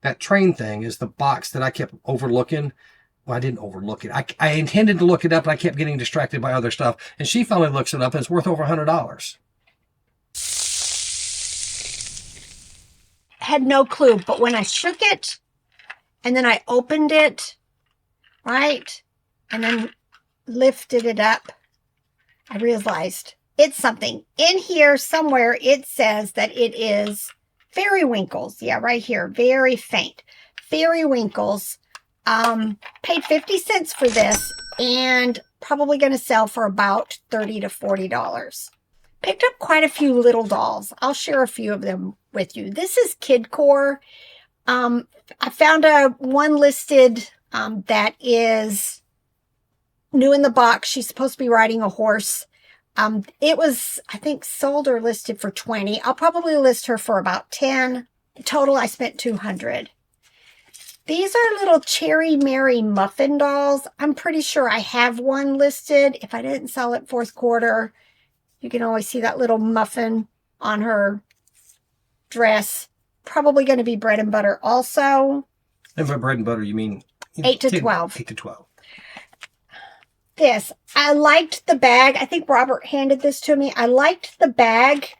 that train thing is the box that I kept overlooking. Well, I didn't overlook it. I intended to look it up, but I kept getting distracted by other stuff. And she finally looks it up, and it's worth over $100. Had no clue, but when I shook it and then I opened it, right, and then lifted it up, I realized it's something. In here somewhere, it says that it is Fairy Winkles. Yeah, right here, very faint. Fairy Winkles. Paid 50 cents for this and probably going to sell for about $30 to $40. Picked up quite a few little dolls. I'll share a few of them with you. This is Kidcore. I found one listed that is new in the box. She's supposed to be riding a horse. It was, I think, sold or listed for 20. I'll probably list her for about 10. In total, I spent 200. These are little Cherry Mary muffin dolls. I'm pretty sure I have one listed. If I didn't sell it fourth quarter, you can always see that little muffin on her dress. Probably going to be bread and butter also. And by bread and butter, you mean 8 to 12. 8 to 12. This, I liked the bag. I think Robert handed this to me. I liked the bag,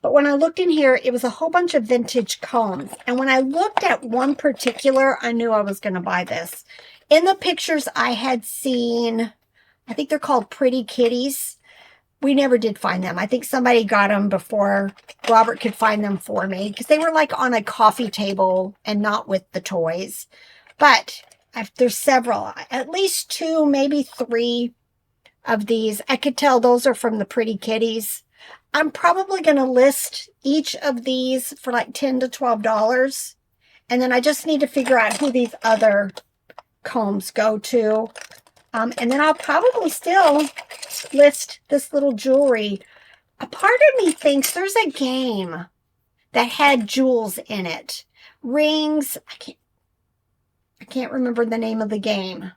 but when I looked in here, it was a whole bunch of vintage combs. And when I looked at one particular, I knew I was going to buy this. In the pictures I had seen, I think they're called Pretty Kitties. We never did find them. I think somebody got them before Robert could find them for me because they were like on a coffee table and not with the toys. But there's several, at least 2, maybe 3 of these. I could tell those are from the Pretty Kitties. I'm probably going to list each of these for like $10 to $12. And then I just need to figure out who these other combs go to. And then I'll probably still list this little jewelry. A part of me thinks there's a game that had jewels in it. Rings. I can't remember the name of the game.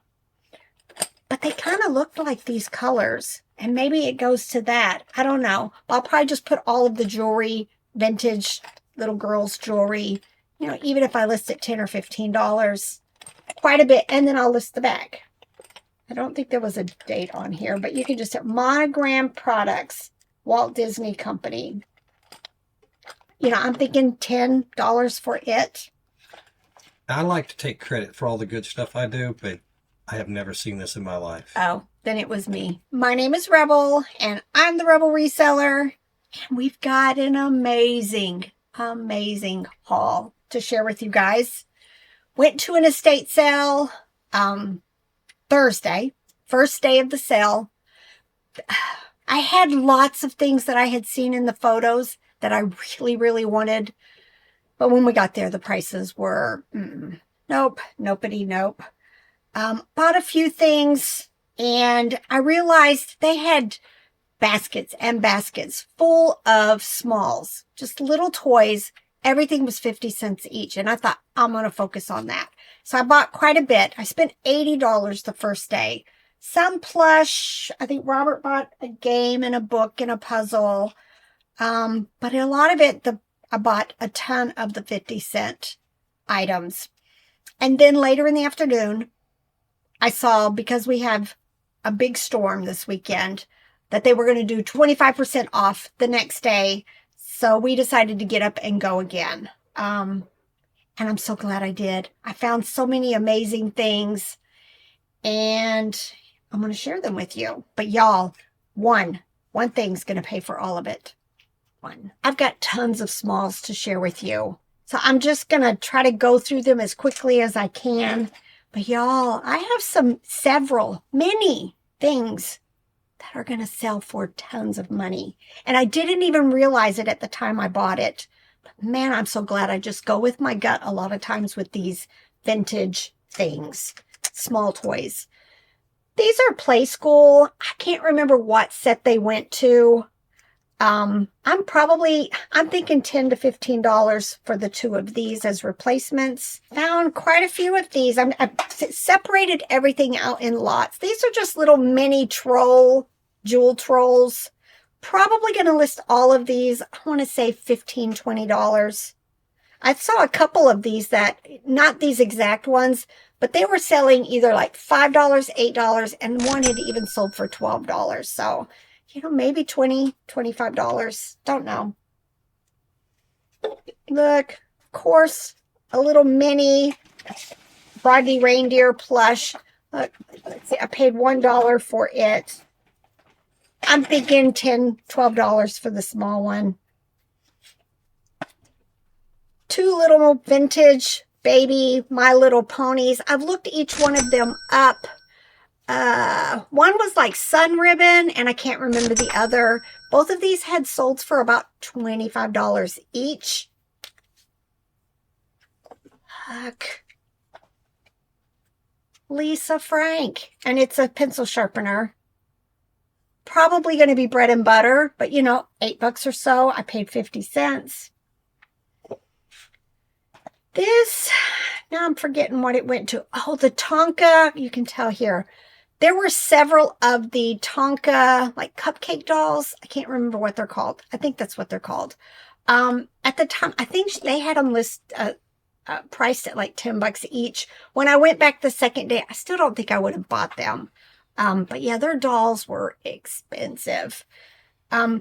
But they kind of looked like these colors. And maybe it goes to that. I don't know. I'll probably just put all of the jewelry, vintage little girls jewelry, you know, even if I list it $10 or $15, quite a bit. And then I'll list the bag. I don't think there was a date on here, but you can just have Monogram Products, Walt Disney Company. You know, I'm thinking $10 for it. I like to take credit for all the good stuff I do, but I have never seen this in my life. Oh, then it was me. My name is Rebel, and I'm the Rebel Reseller. And we've got an amazing, amazing haul to share with you guys. Went to an estate sale Thursday, first day of the sale. I had lots of things that I had seen in the photos that I really, really wanted. But when we got there, the prices were, nope, nopity, nope. Bought a few things, and I realized they had baskets and baskets full of smalls, just little toys. Everything was 50 cents each, and I thought, I'm going to focus on that. So I bought quite a bit. I spent $80 the first day. Some plush. I think Robert bought a game and a book and a puzzle. But a lot of it, I bought a ton of the 50-cent items. And then later in the afternoon, I saw, because we have a big storm this weekend, that they were going to do 25% off the next day. So we decided to get up and go again. And I'm so glad I did. I found so many amazing things, and I'm going to share them with you. But y'all, one thing's going to pay for all of it. One. I've got tons of smalls to share with you. So I'm just going to try to go through them as quickly as I can. But y'all, I have many things that are going to sell for tons of money. And I didn't even realize it at the time I bought it. But man, I'm so glad I just go with my gut a lot of times with these vintage things, small toys. These are Play School. I can't remember what set they went to. I'm thinking $10 to $15 for the 2 of these as replacements. Found quite a few of these. I've separated everything out in lots. These are just little mini jewel trolls. Probably going to list all of these. I want to say $15, $20. I saw a couple of these that, not these exact ones, but they were selling either like $5, $8, and one had even sold for $12. So, you know, maybe $20, $25. Don't know. Look, of course, a little mini Broggy reindeer plush. Look, let's see, I paid $1 for it. I'm thinking $10, $12 for the small one. Two little vintage baby My Little Ponies. I've looked each one of them up. One was like Sun Ribbon, and I can't remember the other. Both of these had sold for about $25 each. Look. Lisa Frank. And it's a pencil sharpener. Probably going to be bread and butter, but you know, $8 or so. I paid 50 cents. This, now I'm forgetting what it went to. Oh, the Tonka, you can tell here. There were several of the Tonka, like cupcake dolls. I can't remember what they're called. I think that's what they're called. At the time, I think they had them priced at like $10 each. When I went back the second day, I still don't think I would have bought them. But yeah, their dolls were expensive.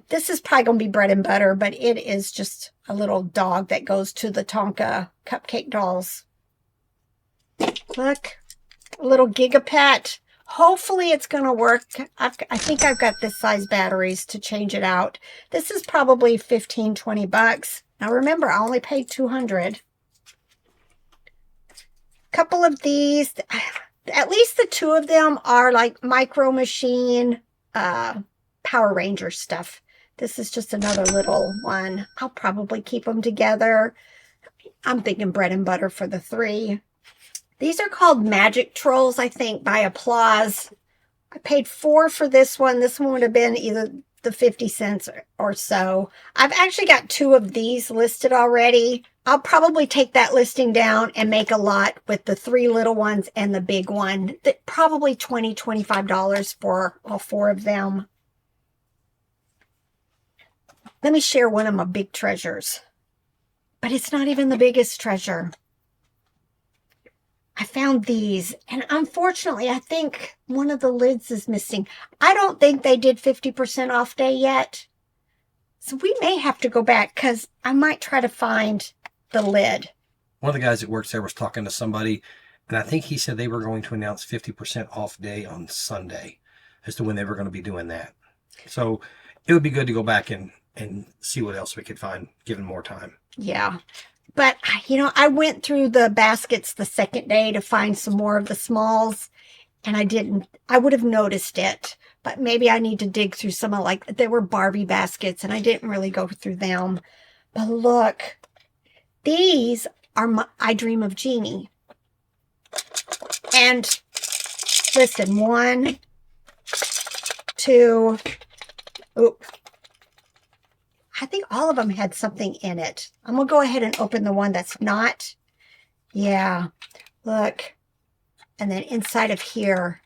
This is probably going to be bread and butter, but it is just a little dog that goes to the Tonka cupcake dolls. Look, a little Gigapet. Hopefully it's going to work. I think I've got this size batteries to change it out. This is probably $15, $20. Now remember, I only paid $200. Couple of these, at least the two of them are like Micro Machine, Power Ranger stuff. This is just another little one. I'll probably keep them together. I'm thinking bread and butter for the three. These are called Magic Trolls, I think, by Applause. I paid $4 for this one. This one would have been either the 50 cents or so. I've actually got two of these listed already. I'll probably take that listing down and make a lot with the three little ones and the big one. Probably $20, $25 for all four of them. Let me share one of my big treasures. But it's not even the biggest treasure. I found these, and unfortunately, I think one of the lids is missing. I don't think they did 50% off day yet. So we may have to go back because I might try to find the lid. One of the guys that works there was talking to somebody, and I think he said they were going to announce 50% off day on Sunday as to when they were going to be doing that. So it would be good to go back and see what else we could find, given more time. Yeah. But, you know, I went through the baskets the second day to find some more of the smalls, and I would have noticed it, but maybe I need to dig through some of, like, there were Barbie baskets, and I didn't really go through them. But look, these are I Dream of Genie. And listen, 1, 2, oop. I think all of them had something in it. I'm going to go ahead and open the one that's not. Yeah, look. And then inside of here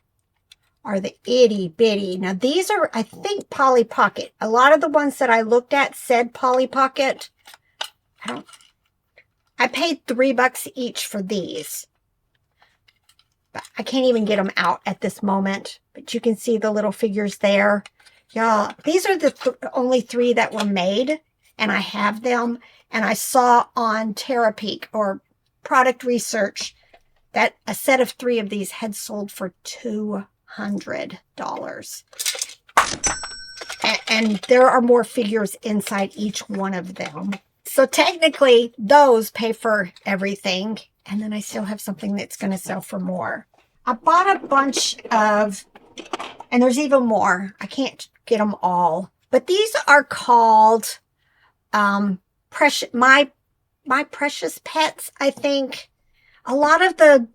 are the itty bitty. Now these are, I think, Polly Pocket. A lot of the ones that I looked at said Polly Pocket. I paid $3 each for these. But I can't even get them out at this moment. But you can see the little figures there. Y'all, these are the only 3 that were made, and I have them. And I saw on Terapeak or Product Research that a set of 3 of these had sold for $200. And there are more figures inside each one of them. So technically, those pay for everything. And then I still have something that's going to sell for more. I bought a bunch of, and there's even more. I can't get them all. But these are called Precious, my Precious Pets, I think. A lot of the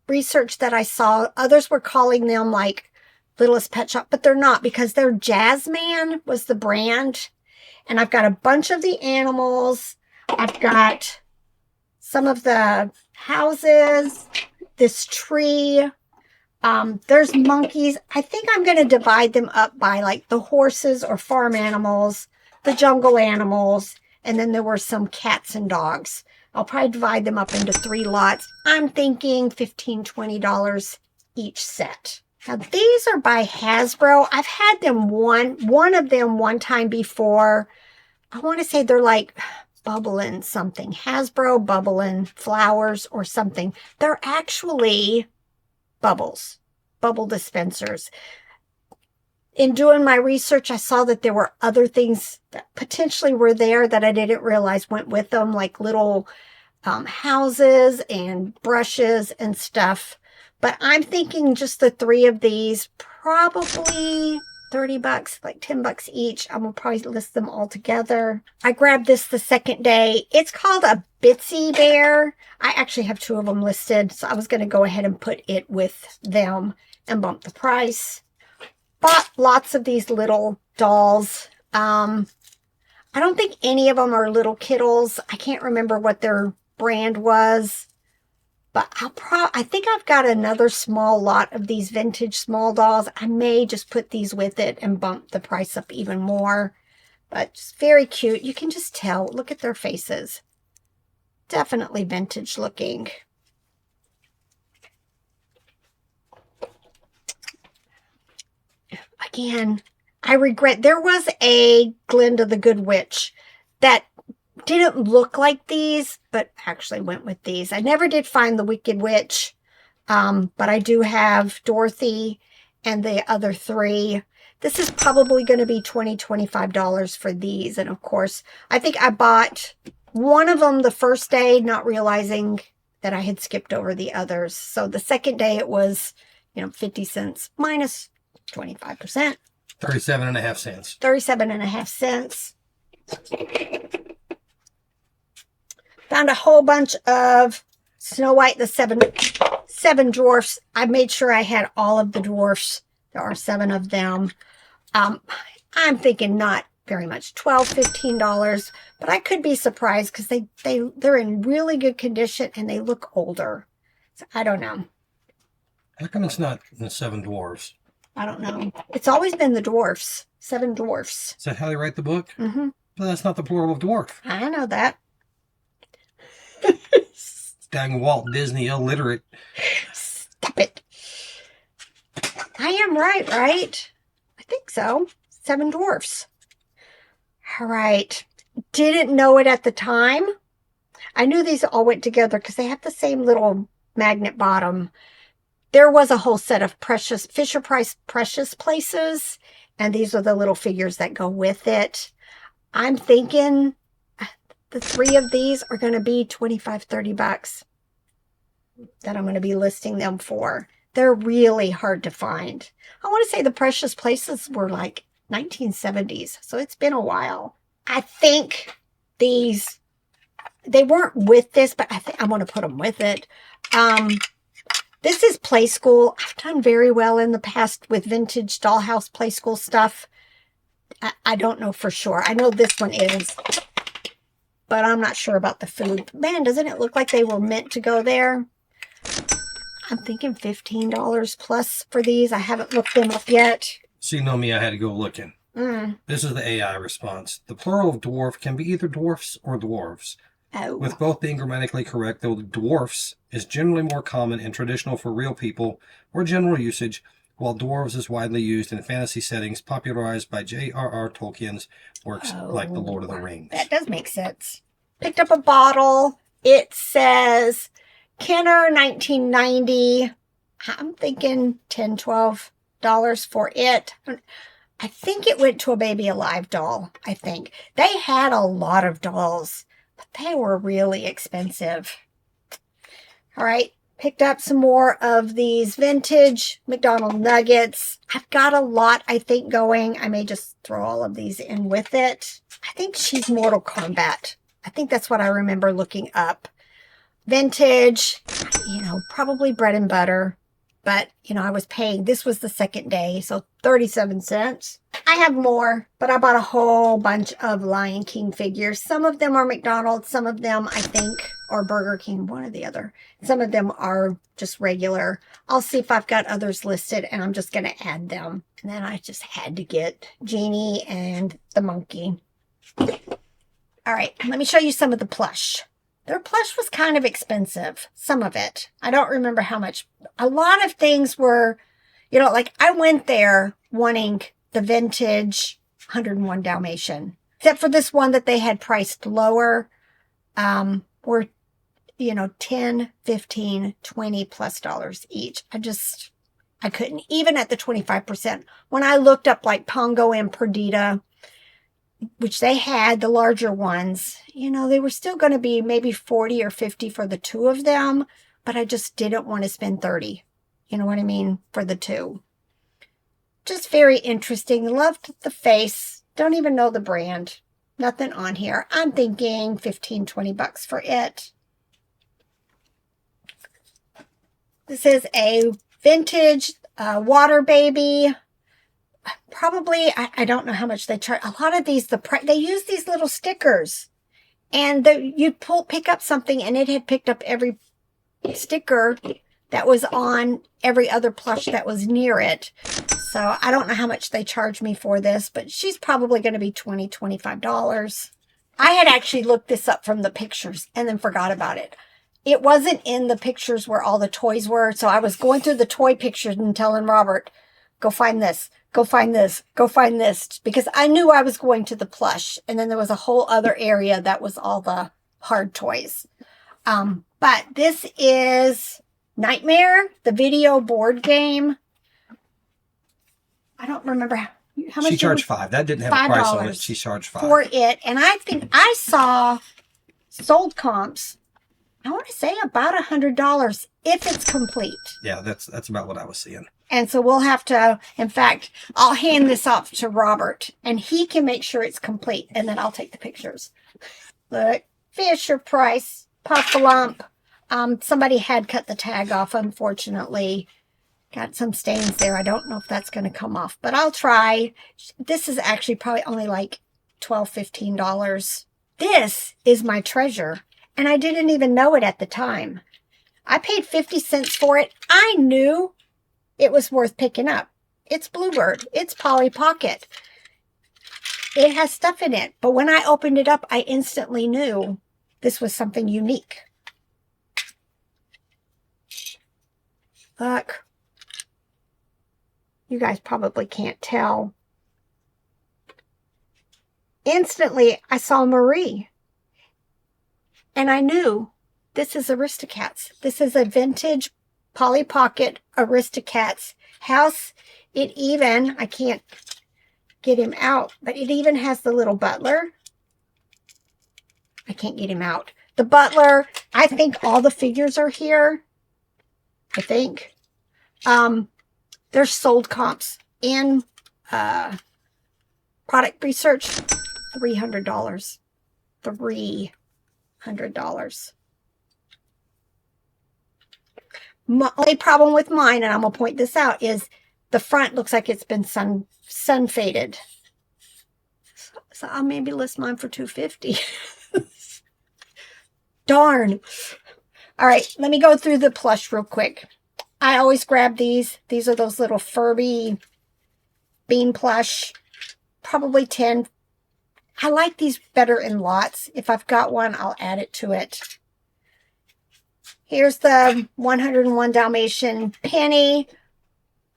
research that I saw, others were calling them like Littlest Pet Shop, but they're not, because they're Jazzman was the brand. And I've got a bunch of the animals. I've got some of the houses, this tree. There's monkeys. I think I'm going to divide them up by like the horses or farm animals, the jungle animals, and then there were some cats and dogs. I'll probably divide them up into 3 lots. I'm thinking $15, $20 each set. Now these are by Hasbro. I've had them one of them one time before. I want to say they're like bubbling something. Hasbro bubbling flowers or something. They're actually bubbles, bubble dispensers. In doing my research, I saw that there were other things that potentially were there that I didn't realize went with them, like little houses and brushes and stuff. But I'm thinking just the 3 of these, probably $30, like $10 each. I'm going to probably list them all together. I grabbed this the second day. It's called a Bitsy Bear. I actually have 2 of them listed, so I was going to go ahead and put it with them and bump the price. Bought lots of these little dolls. I don't think any of them are Little Kittles. I can't remember what their brand was. But I think I've got another small lot of these vintage small dolls. I may just put these with it and bump the price up even more. But just very cute. You can just tell. Look at their faces. Definitely vintage looking. Again, I regret. There was a Glinda the Good Witch that didn't look like these, but actually went with these. I never did find the Wicked Witch, but I do have Dorothy and the other 3. This is probably going to be $20, $25 for these. And of course, I think I bought one of them the first day, not realizing that I had skipped over the others. So the second day it was, 50 cents minus 25%. 37.5 cents. 37.5 cents. Found a whole bunch of Snow White, the seven dwarfs. I made sure I had all of the dwarfs. There are 7 of them. I'm thinking not very much, $12, $15, but I could be surprised because they're in really good condition and they look older. So I don't know. How come it's not the 7 dwarves? I don't know. It's always been the dwarfs. 7 dwarfs. Is that how they write the book? Mm-hmm. But that's not the plural of dwarf. I know that. Dang Walt Disney illiterate. Stop it. I am right? I think so. 7 dwarfs. All right. Didn't know it at the time. I knew these all went together because they have the same little magnet bottom. There was a whole set of Fisher-Price Precious Places, and these are the little figures that go with it. I'm thinking the 3 of these are going to be $25, $30 that I'm going to be listing them for. They're really hard to find. I want to say the Precious Places were like 1970s, so it's been a while. I think they weren't with this, but I think I'm going to put them with it. This is Play School. I've done very well in the past with vintage dollhouse Play School stuff. I don't know for sure. I know this one is, but I'm not sure about the food. Man, doesn't it look like they were meant to go there? I'm thinking $15 plus for these. I haven't looked them up yet. So you know me, I had to go looking. This is the AI response. The plural of dwarf can be either dwarfs or dwarves. Oh. With both being grammatically correct, though the dwarfs is generally more common and traditional for real people or general usage, while dwarves is widely used in fantasy settings popularized by J.R.R. Tolkien's works like The Lord of the Rings. That does make sense. Picked up a bottle. It says Kenner 1990. I'm thinking $10, $12 for it. I think it went to a Baby Alive doll, I think. They had a lot of dolls, but they were really expensive. All right, picked up some more of these vintage McDonald's nuggets. I've got a lot, I think, going. I may just throw all of these in with it. I think she's Mortal Kombat. I think that's what I remember looking up. Vintage, probably bread and butter. But, I was paying, this was the second day, so 37 cents. I have more, but I bought a whole bunch of Lion King figures. Some of them are McDonald's. Some of them, I think, are Burger King, one or the other. Some of them are just regular. I'll see if I've got others listed, and I'm just going to add them. And then I just had to get Genie and the monkey. All right, let me show you some of the plush. Their plush was kind of expensive. Some of it. I don't remember how much. A lot of things were, you know, like I went there wanting the vintage 101 Dalmatian. Except for this one that they had priced lower. Were, you know, 10, 15, 20 plus dollars each. I couldn't. Even at the 25%. When I looked up like Pongo and Perdita, which they had, the larger ones, you know, they were still going to be maybe 40 or 50 for the two of them, but I just didn't want to spend 30. You know what I mean? For the two. Just very interesting. Loved the face. Don't even know the brand. Nothing on here. I'm thinking 15, 20 bucks for it. This is a vintage water baby. Probably, I don't know how much they charge. A lot of these, they use these little stickers. And you'd pick up something and it had picked up every sticker that was on every other plush that was near it. So I don't know how much they charge me for this, but she's probably going to be $20, $25. I had actually looked this up from the pictures and then forgot about it. It wasn't in the pictures where all the toys were. So I was going through the toy pictures and telling Robert, go find this, go find this, go find this. Because I knew I was going to the plush. And then there was a whole other area that was all the hard toys. But this is Nightmare, the video board game. I don't remember how much. She charged $5. That didn't have a price on it. She charged $5 for it. And I think I saw sold comps, I want to say about $100 if it's complete. Yeah, that's about what I was seeing. And so we'll have to, in fact, I'll hand this off to Robert and he can make sure it's complete and then I'll take the pictures. Look, Fisher Price, Puffalump. Somebody had cut the tag off, unfortunately. Got some stains there. I don't know if that's going to come off, but I'll try. This is actually probably only like $12, $15. This is my treasure, and I didn't even know it at the time. I paid 50 cents for it. I knew it was worth picking up. It's Bluebird. It's Polly Pocket. It has stuff in it, but when I opened it up, I instantly knew this was something unique. Look. You guys probably can't tell. Instantly, I saw Marie. And I knew this is Aristocats. This is a vintage Polly Pocket Aristocats house. It even, I can't get him out, but it even has the little butler. I can't get him out. The butler, I think all the figures are here. I think. There's sold comps in product research, $300. $300. My only problem with mine, and I'm going to point this out, is the front looks like it's been sun faded. So I'll maybe list mine for $250. Darn. All right, let me go through the plush real quick. I always grab these. These are those little Furby bean plush. Probably 10. I like these better in lots. If I've got one, I'll add it to it. Here's the 101 Dalmatian penny.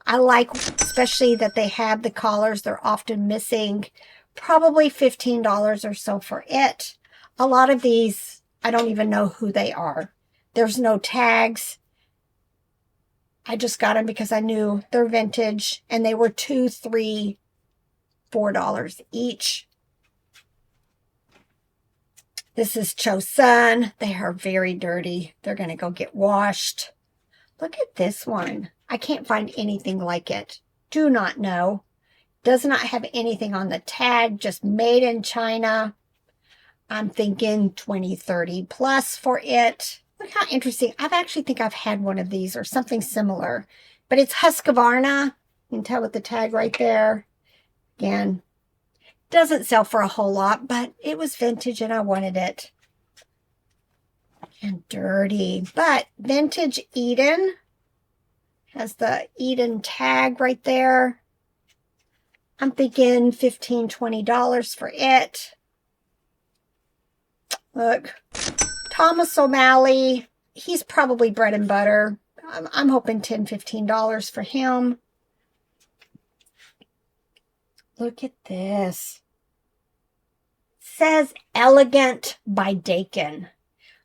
I like especially that they have the collars. They're often missing. Probably $15 or so for it. A lot of these, I don't even know who they are. There's no tags. I just got them because I knew they're vintage and they were $2, $3, $4 each. This is Chosun. They are very dirty. They're going to go get washed. Look at this one. I can't find anything like it. Do not know. Does not have anything on the tag. Just made in China. I'm thinking 20, 30 plus for it. Look how interesting. I actually think I've had one of these or something similar. But it's Husqvarna. You can tell with the tag right there. Again, doesn't sell for a whole lot, but it was vintage and I wanted it. And dirty. But vintage Eden. Has the Eden tag right there. I'm thinking $15, $20 for it. Look. Thomas O'Malley, he's probably bread and butter. I'm hoping $10, $15 for him. Look at this. Says Elegant by Dakin.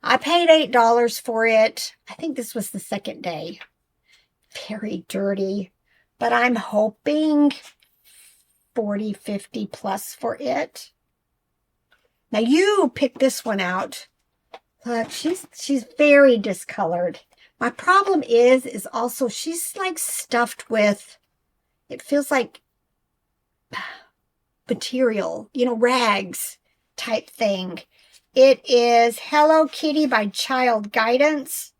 I paid $8 for it. I think this was the second day. Very dirty. But I'm hoping 40, 50 plus for it. Now you picked this one out. Look, she's very discolored. My problem is also she's like stuffed with, it feels like material, rags type thing. It is Hello Kitty by Child Guidance.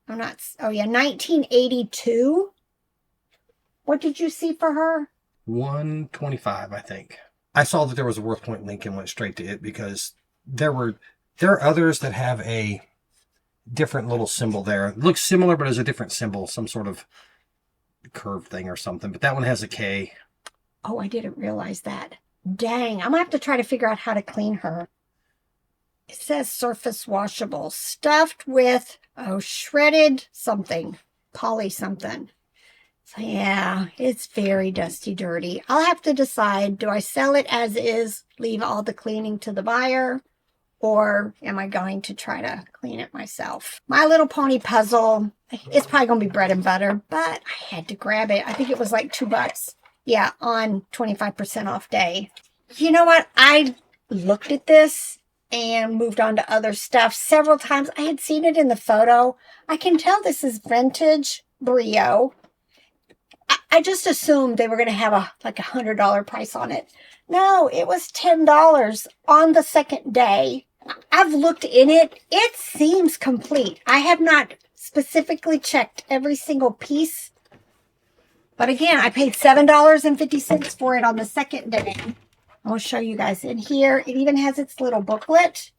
1982. What did you see for her? 125, I think. I saw that there was a WorthPoint link and went straight to it because there are others that have a different little symbol there. It looks similar, but has a different symbol, some sort of curved thing or something. But that one has a K. Oh, I didn't realize that. Dang, I'm going to have to try to figure out how to clean her. It says surface washable, stuffed with, shredded something, poly something. So yeah, it's very dusty, dirty. I'll have to decide, do I sell it as is, leave all the cleaning to the buyer, or am I going to try to clean it myself? My Little Pony puzzle, it's probably going to be bread and butter, but I had to grab it. I think it was like $2. Yeah, on 25% off day. You know what? I looked at this and moved on to other stuff several times. I had seen it in the photo. I can tell this is vintage Brio. I just assumed they were going to have a $100 price on it. No, it was $10 on the second day. I've looked in it. It seems complete. I have not specifically checked every single piece. But again, I paid $7.50 for it on the second day. I'll show you guys in here. It even has its little booklet.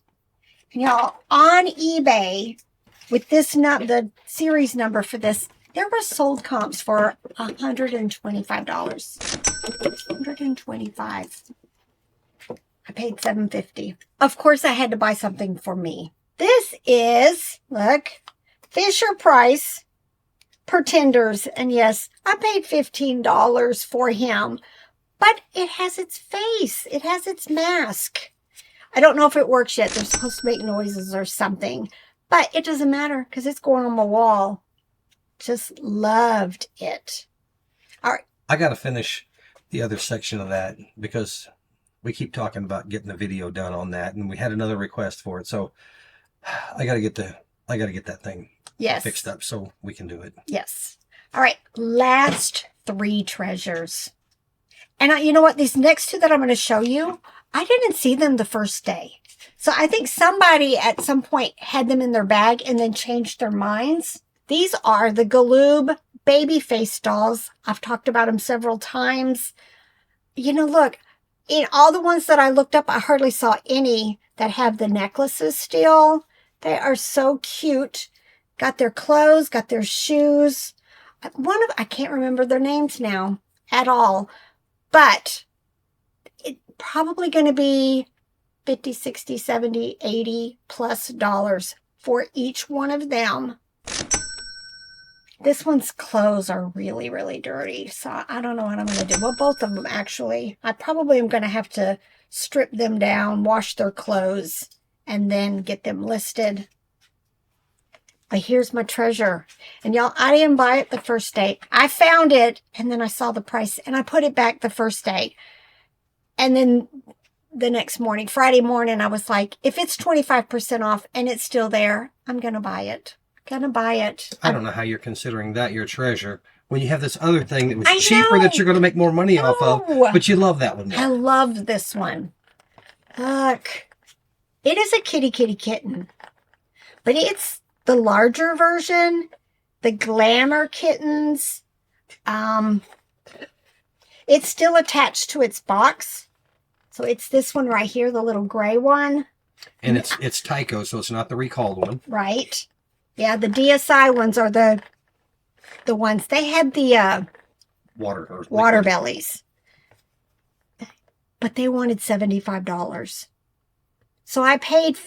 And y'all, on eBay, with this the series number for this, there were sold comps for $125. $125. I paid $7.50. Of course, I had to buy something for me. This is, look, Fisher Price Pretenders. And yes, I paid $15 for him. But it has its face. It has its mask. I don't know if it works yet. They're supposed to make noises or something. But it doesn't matter because it's going on my wall. Just loved it. All right. I got to finish the other section of that because we keep talking about getting the video done on that. And we had another request for it. So I got to get that thing fixed up so we can do it. Yes. All right. Last 3 treasures. And you know what? These next 2 that I'm going to show you, I didn't see them the first day. So I think somebody at some point had them in their bag and then changed their minds. These are the Galoob baby face dolls. I've talked about them several times. Look, in all the ones that I looked up, I hardly saw any that have the necklaces still. They are so cute. Got their clothes, got their shoes. I can't remember their names now at all. But it's probably going to be $50, $60, $70, $80 plus dollars for each one of them. This one's clothes are really, really dirty. So I don't know what I'm going to do. Well, both of them actually. I probably am going to have to strip them down, wash their clothes, and then get them listed. But here's my treasure. And y'all, I didn't buy it the first day. I found it, and then I saw the price, and I put it back the first day. And then the next morning, Friday morning, I was like, if it's 25% off and it's still there, I'm going to buy it. Gonna buy it. I don't know how you're considering that your treasure when you have this other thing that was cheaper that you're going to make more money off of, but you love that one more. I love this one. Look. It is a kitty kitten. But it's the larger version, the glamour kittens. It's still attached to its box. So it's this one right here, the little gray one. And it's Tyco, so it's not the recalled one. Right. Yeah, the DSI ones are the ones. They had the water bellies. But they wanted $75. So I paid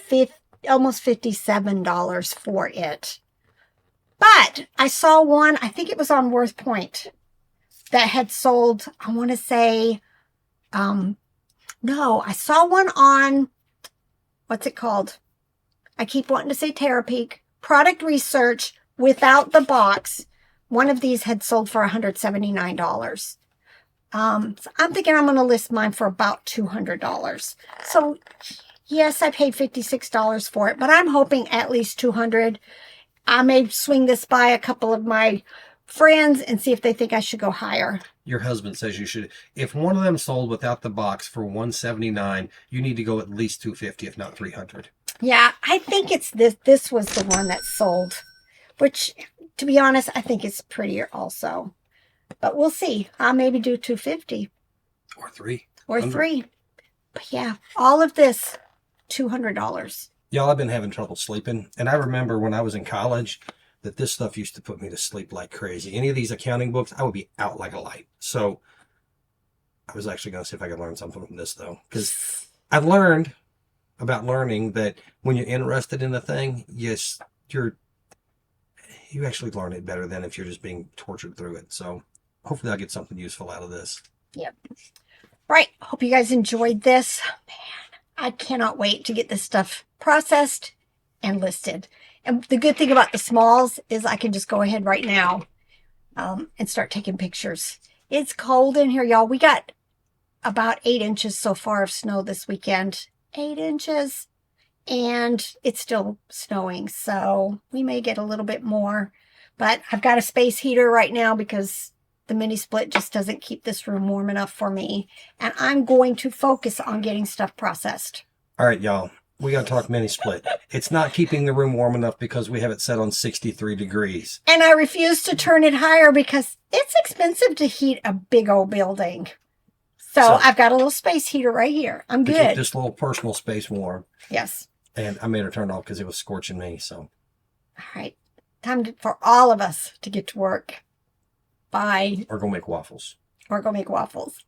almost $57 for it. But I saw one, I think it was on WorthPoint, that had sold, I want to say, no, I saw one on, what's it called? I keep wanting to say Terapeak. Product Research without the box. One of these had sold for $179. So I'm thinking I'm going to list mine for about $200. So yes, I paid $56 for it, but I'm hoping at least $200. I may swing this by a couple of my friends and see if they think I should go higher. Your husband says you should. If one of them sold without the box for $179, you need to go at least $250, if not $300. Yeah, I think it's this. This was the one that sold, which, to be honest, I think it's prettier also. But we'll see. I'll maybe do $250 Or $300. or $300. But yeah, all of this, $200. Y'all, I've been having trouble sleeping. And I remember when I was in college that this stuff used to put me to sleep like crazy. Any of these accounting books, I would be out like a light. So I was actually going to see if I could learn something from this, though. Because I've learned about learning that when you're interested in a thing, yes, you actually learn it better than if you're just being tortured through it. So hopefully I'll get something useful out of this. Yep. Right. Hope you guys enjoyed this. Man, I cannot wait to get this stuff processed and listed. And the good thing about the smalls is I can just go ahead right now and start taking pictures. It's cold in here, y'all. We got about 8 inches so far of snow this weekend. 8 inches. And it's still snowing, so we may get a little bit more. But I've got a space heater right now because the mini split just doesn't keep this room warm enough for me. And I'm going to focus on getting stuff processed. All right, y'all. We got to talk mini split. It's not keeping the room warm enough because we have it set on 63 degrees. And I refuse to turn it higher because it's expensive to heat a big old building. So I've got a little space heater right here. I'm good. To keep this little personal space warm. Yes. And I made her turn it off because it was scorching me. So. All right. Time for all of us to get to work. Bye. Or go make waffles. Or go make waffles.